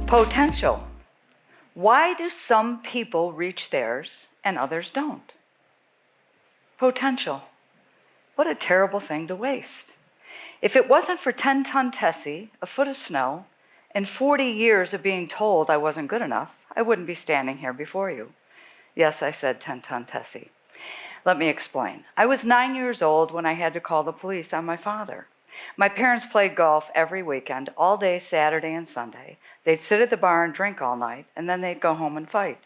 Potential. Why do some people reach theirs and others don't? Potential. What a terrible thing to waste. If it wasn't for 10-ton Tessie, a foot of snow, and 40 years of being told I wasn't good enough, I wouldn't be standing here before you. Yes, I said 10-ton Tessie. Let me explain. I was 9 years old when I had to call the police on my father. My parents played golf every weekend, all day Saturday and Sunday. They'd sit at the bar and drink all night, and then they'd go home and fight.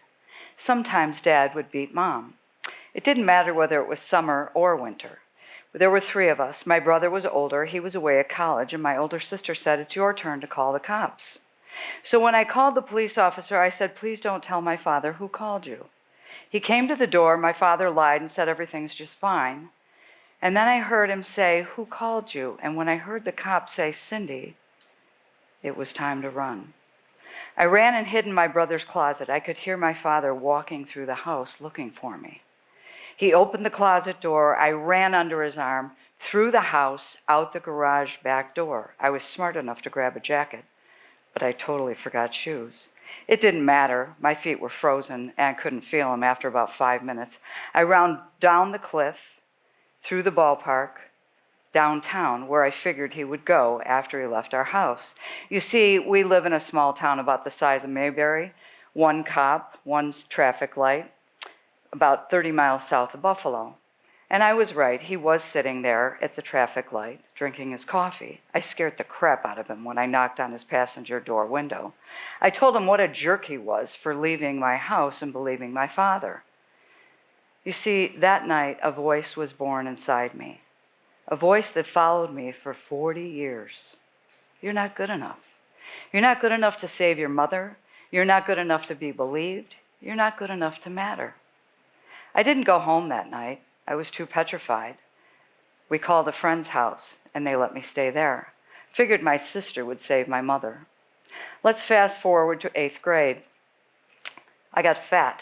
Sometimes Dad would beat Mom. It didn't matter whether it was summer or winter. There were 3 of us. My brother was older, he was away at college, and my older sister said, "It's your turn to call the cops." So when I called the police officer, I said, "Please don't tell my father who called you." He came to the door, my father lied and said everything's just fine. And then I heard him say, "Who called you?" And when I heard the cop say, "Cindy," it was time to run. I ran and hid in my brother's closet. I could hear my father walking through the house looking for me. He opened the closet door. I ran under his arm, through the house, out the garage back door. I was smart enough to grab a jacket, but I totally forgot shoes. It didn't matter. My feet were frozen and I couldn't feel them after about 5 minutes. I ran down the cliff, through the ballpark, downtown, where I figured he would go after he left our house. You see, we live in a small town about the size of Mayberry, 1 cop, 1 traffic light, about 30 miles south of Buffalo. And I was right, he was sitting there at the traffic light, drinking his coffee. I scared the crap out of him when I knocked on his passenger door window. I told him what a jerk he was for leaving my house and believing my father. You see, that night a voice was born inside me, a voice that followed me for 40 years. You're not good enough. You're not good enough to save your mother. You're not good enough to be believed. You're not good enough to matter. I didn't go home that night. I was too petrified. We called a friend's house, and they let me stay there. Figured my sister would save my mother. Let's fast forward to 8th grade. I got fat.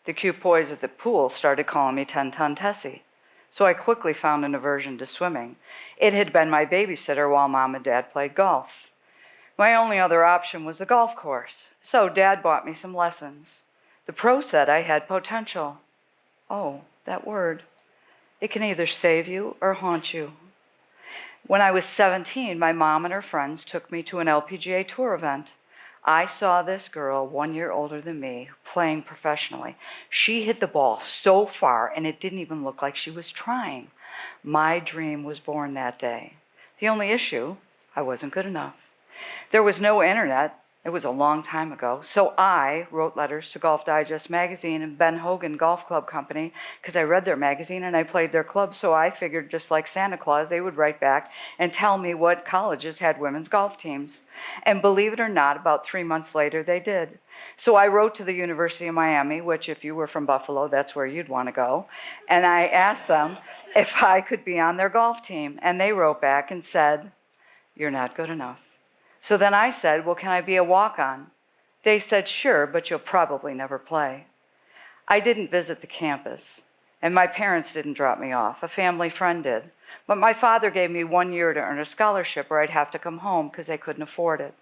The cute boys at the pool started calling me 10-ton Tessie. So I quickly found an aversion to swimming. It had been my babysitter while Mom and Dad played golf. My only other option was the golf course. So Dad bought me some lessons. The pro said I had potential. Oh, that word. It can either save you or haunt you. When I was 17, my mom and her friends took me to an LPGA Tour event. I saw this girl 1 year older than me playing professionally. She hit the ball so far, and it didn't even look like she was trying. My dream was born that day. The only issue, I wasn't good enough. There was no internet. It was a long time ago. So I wrote letters to Golf Digest magazine and Ben Hogan Golf Club Company because I read their magazine and I played their club. So I figured, just like Santa Claus, they would write back and tell me what colleges had women's golf teams. And believe it or not, about 3 months later, they did. So I wrote to the University of Miami, which if you were from Buffalo, that's where you'd want to go. And I asked them if I could be on their golf team. And they wrote back and said, "You're not good enough." So then I said, "Well, can I be a walk-on?" They said, "Sure, but you'll probably never play." I didn't visit the campus, and my parents didn't drop me off. A family friend did. But my father gave me 1 year to earn a scholarship or I'd have to come home because they couldn't afford it.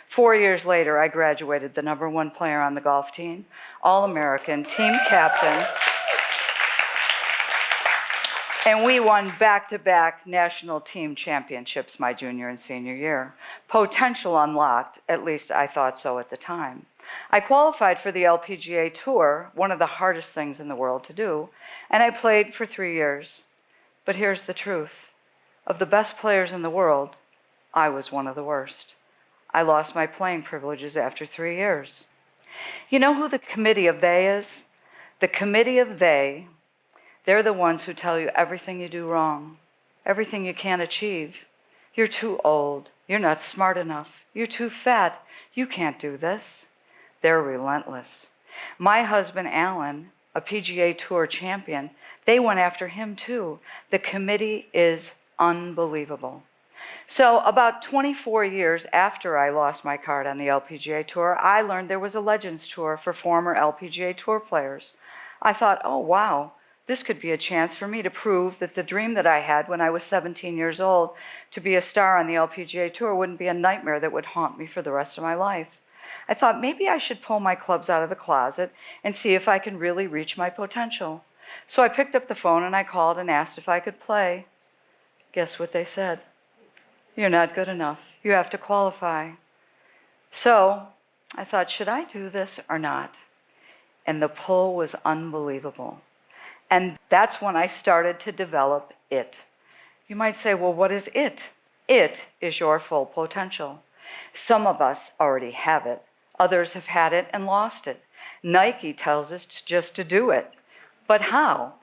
4 years later, I graduated the #1 player on the golf team, All-American, team captain, and we won back-to-back national team championships my junior and senior year. Potential unlocked, at least I thought so at the time. I qualified for the LPGA Tour, one of the hardest things in the world to do, and I played for 3 years. But here's the truth. Of the best players in the world, I was one of the worst. I lost my playing privileges after 3 years. You know who the committee of they is? The committee of they, they're the ones who tell you everything you do wrong, everything you can't achieve. You're too old. You're not smart enough. You're too fat. You can't do this. They're relentless. My husband, Alan, a PGA Tour champion, they went after him too. The committee is unbelievable. So about 24 years after I lost my card on the LPGA Tour, I learned there was a Legends Tour for former LPGA Tour players. I thought, oh wow, this could be a chance for me to prove that the dream that I had when I was 17 years old to be a star on the LPGA Tour wouldn't be a nightmare that would haunt me for the rest of my life. I thought maybe I should pull my clubs out of the closet and see if I can really reach my potential. So I picked up the phone and I called and asked if I could play. Guess what they said? You're not good enough. You have to qualify. So I thought, should I do this or not? And the pull was unbelievable. And that's when I started to develop it. You might say, well, what is it? It is your full potential. Some of us already have it. Others have had it and lost it. Nike tells us just to do it. But how?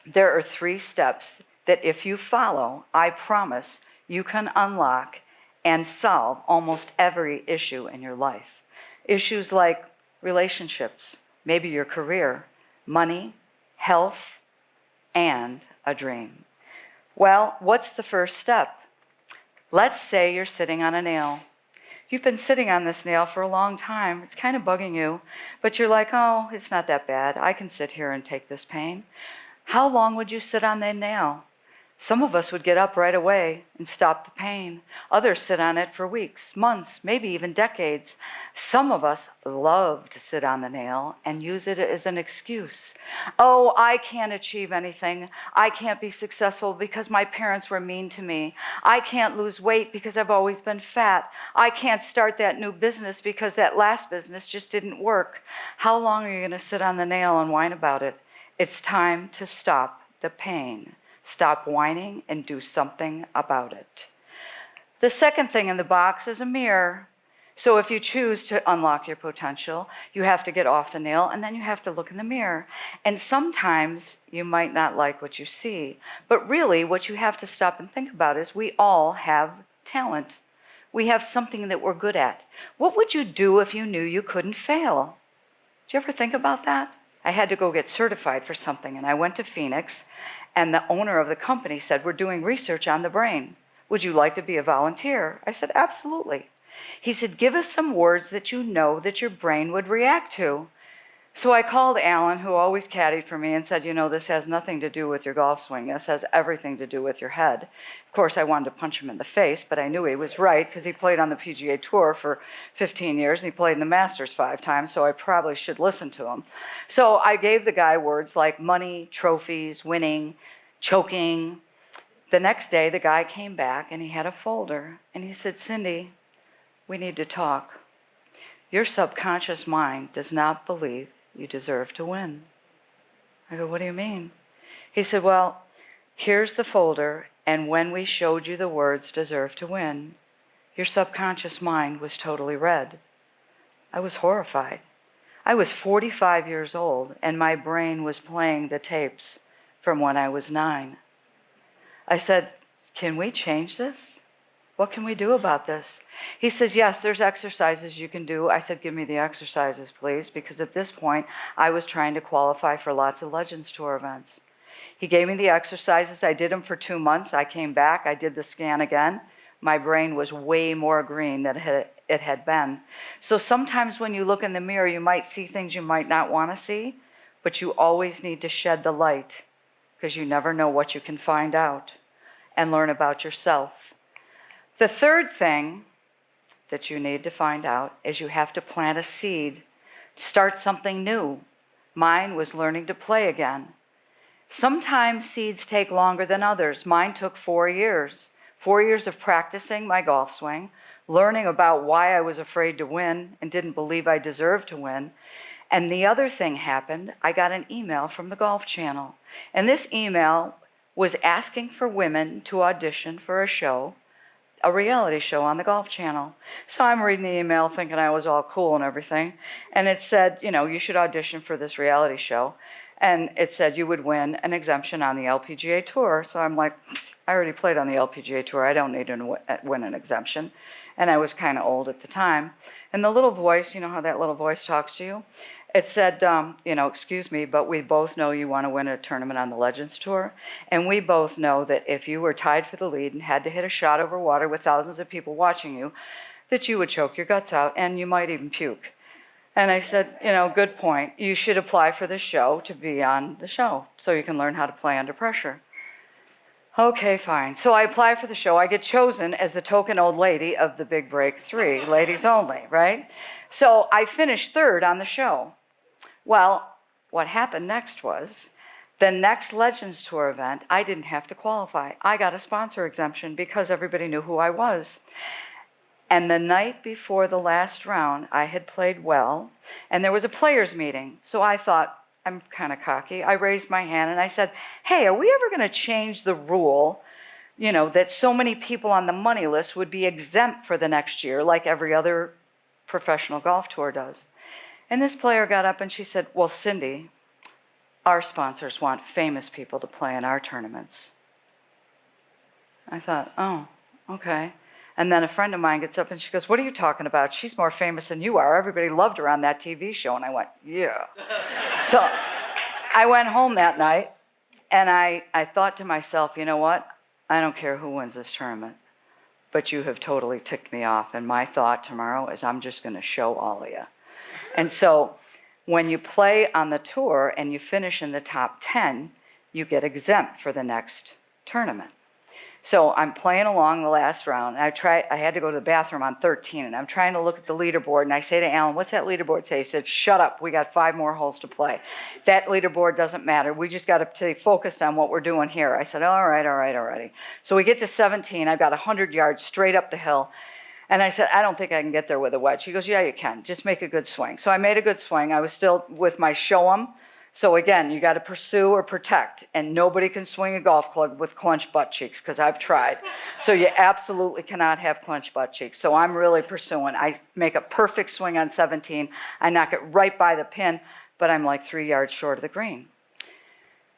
There are 3 steps that if you follow, I promise you can unlock and solve almost every issue in your life. Issues like relationships, maybe your career, money, health, and a dream. Well, what's the first step? Let's say you're sitting on a nail. You've been sitting on this nail for a long time. It's kind of bugging you, but you're like, oh, it's not that bad. I can sit here and take this pain. How long would you sit on that nail? Some of us would get up right away and stop the pain. Others sit on it for weeks, months, maybe even decades. Some of us love to sit on the nail and use it as an excuse. Oh, I can't achieve anything. I can't be successful because my parents were mean to me. I can't lose weight because I've always been fat. I can't start that new business because that last business just didn't work. How long are you going to sit on the nail and whine about it? It's time to stop the pain. Stop whining and do something about it. The second thing in the box is a mirror. So if you choose to unlock your potential, you have to get off the nail and then you have to look in the mirror. And sometimes you might not like what you see. But really what you have to stop and think about is we all have talent. We have something that we're good at. What would you do if you knew you couldn't fail? Did you ever think about that? I had to go get certified for something and I went to Phoenix. And the owner of the company said, we're doing research on the brain. Would you like to be a volunteer? I said, absolutely. He said, give us some words that you know that your brain would react to. So I called Alan, who always caddied for me, and said, you know, this has nothing to do with your golf swing. This has everything to do with your head. Of course, I wanted to punch him in the face, but I knew he was right because he played on the PGA Tour for 15 years and he played in the Masters 5 times, so I probably should listen to him. So I gave the guy words like money, trophies, winning, choking. The next day, the guy came back and he had a folder and he said, Cindy, we need to talk. Your subconscious mind does not believe you deserve to win. I go, what do you mean? He said, well, here's the folder, and when we showed you the words deserve to win, your subconscious mind was totally red. I was horrified. I was 45 years old, and my brain was playing the tapes from when I was 9. I said, can we change this? What can we do about this? He says, yes, there's exercises you can do. I said, give me the exercises, please, because at this point, I was trying to qualify for lots of Legends Tour events. He gave me the exercises. I did them for 2 months. I came back. I did the scan again. My brain was way more green than it had been. So sometimes when you look in the mirror, you might see things you might not want to see, but you always need to shed the light because you never know what you can find out and learn about yourself. The third thing that you need to find out is you have to plant a seed, start something new. Mine was learning to play again. Sometimes seeds take longer than others. Mine took 4 years. 4 years of practicing my golf swing, learning about why I was afraid to win and didn't believe I deserved to win. And the other thing happened, I got an email from the Golf Channel. And this email was asking for women to audition for a reality show on the Golf Channel. So I'm reading the email thinking I was all cool and everything. And it said, you know, you should audition for this reality show. And it said you would win an exemption on the LPGA Tour. So I'm like, I already played on the LPGA Tour. I don't need to win an exemption. And I was kind of old at the time. And the little voice, you know how that little voice talks to you? It said, you know, excuse me, but we both know you want to win a tournament on the Legends Tour. And we both know that if you were tied for the lead and had to hit a shot over water with thousands of people watching you, that you would choke your guts out and you might even puke. And I said, you know, good point. You should apply for this show to be on the show so you can learn how to play under pressure. Okay, fine. So I apply for the show. I get chosen as the token old lady of the Big Break 3, ladies only, right? So I finished third on the show. Well, what happened next was the next Legends Tour event, I didn't have to qualify. I got a sponsor exemption because everybody knew who I was. And the night before the last round, I had played well, and there was a players meeting. So I thought, I'm kind of cocky. I raised my hand and I said, hey, are we ever going to change the rule, that so many people on the money list would be exempt for the next year, like every other professional golf tour does? And this player got up and she said, well, Cindy, our sponsors want famous people to play in our tournaments. I thought, oh, okay. And then a friend of mine gets up and she goes, what are you talking about? She's more famous than you are. Everybody loved her on that TV show. And I went, yeah. So I went home that night and I thought to myself, you know what? I don't care who wins this tournament, but you have totally ticked me off. And my thought tomorrow is I'm just going to show all of you. And so when you play on the tour and you finish in the top 10, you get exempt for the next tournament. So I'm playing along the last round. I had to go to the bathroom on 13, and I'm trying to look at the leaderboard, and I say to Alan, what's that leaderboard say? He said, shut up, we got 5 more holes to play. That leaderboard doesn't matter. We just got to stay focused on what we're doing here. I said, all right. So we get to 17. I've got 100 yards straight up the hill. And I said, I don't think I can get there with a wedge. He goes, yeah, you can. Just make a good swing. So I made a good swing. I was still with my show 'em. So again, you got to pursue or protect, and nobody can swing a golf club with clenched butt cheeks, because I've tried. So you absolutely cannot have clenched butt cheeks. So I'm really pursuing. I make a perfect swing on 17. I knock it right by the pin, but I'm like 3 yards short of the green.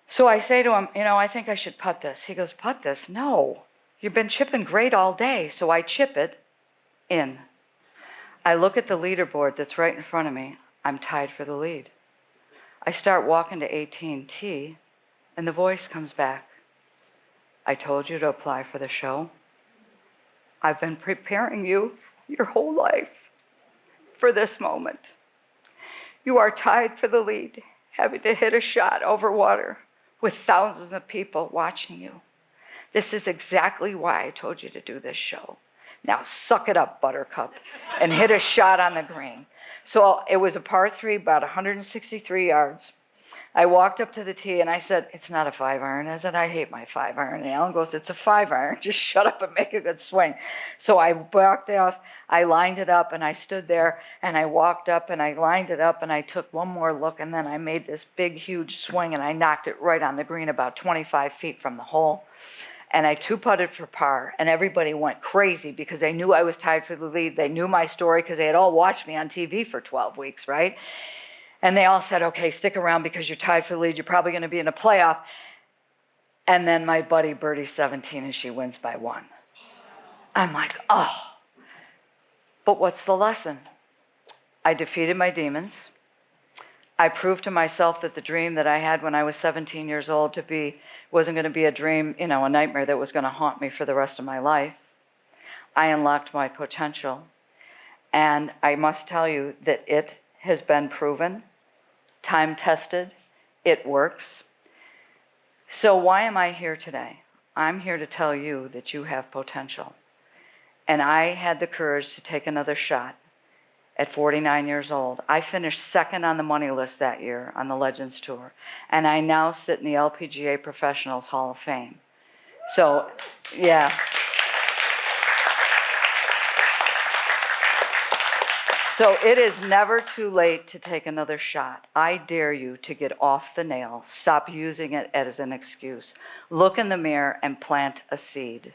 So I say to him, I think I should putt this. He goes, putt this? No, you've been chipping great all day. So I chip it in. I look at the leaderboard that's right in front of me. I'm tied for the lead. I start walking to 18T, and the voice comes back. I told you to apply for the show. I've been preparing you your whole life for this moment. You are tied for the lead, having to hit a shot over water with thousands of people watching you. This is exactly why I told you to do this show. Now suck it up, Buttercup, and hit a shot on the green. So it was a par 3, about 163 yards. I walked up to the tee and I said, it's not a 5-iron. I said, I hate my 5-iron. And Alan goes, it's a 5-iron. Just shut up and make a good swing. So I walked off, I lined it up, and I stood there, and I walked up, and I lined it up, and I took one more look, and then I made this big, huge swing, and I knocked it right on the green about 25 feet from the hole. And I 2-putted for par, and everybody went crazy because they knew I was tied for the lead. They knew my story because they had all watched me on TV for 12 weeks, right? And they all said, okay, stick around because you're tied for the lead. You're probably going to be in a playoff. And then my buddy birdie's 17, and she wins by 1. I'm like, oh. But what's the lesson? I defeated my demons. I proved to myself that the dream that I had when I was 17 years old wasn't going to be a dream, a nightmare that was going to haunt me for the rest of my life. I unlocked my potential. And I must tell you that it has been proven, time-tested, it works. So why am I here today? I'm here to tell you that you have potential. And I had the courage to take another shot. At 49 years old, I finished second on the money list that year on the Legends Tour, and I now sit in the LPGA Professionals Hall of Fame. So, yeah. So it is never too late to take another shot. I dare you to get off the nail. Stop using it as an excuse. Look in the mirror and plant a seed.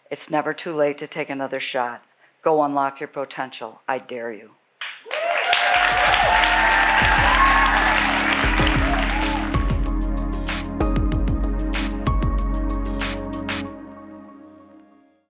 It's never too late to take another shot. Go unlock your potential. I dare you.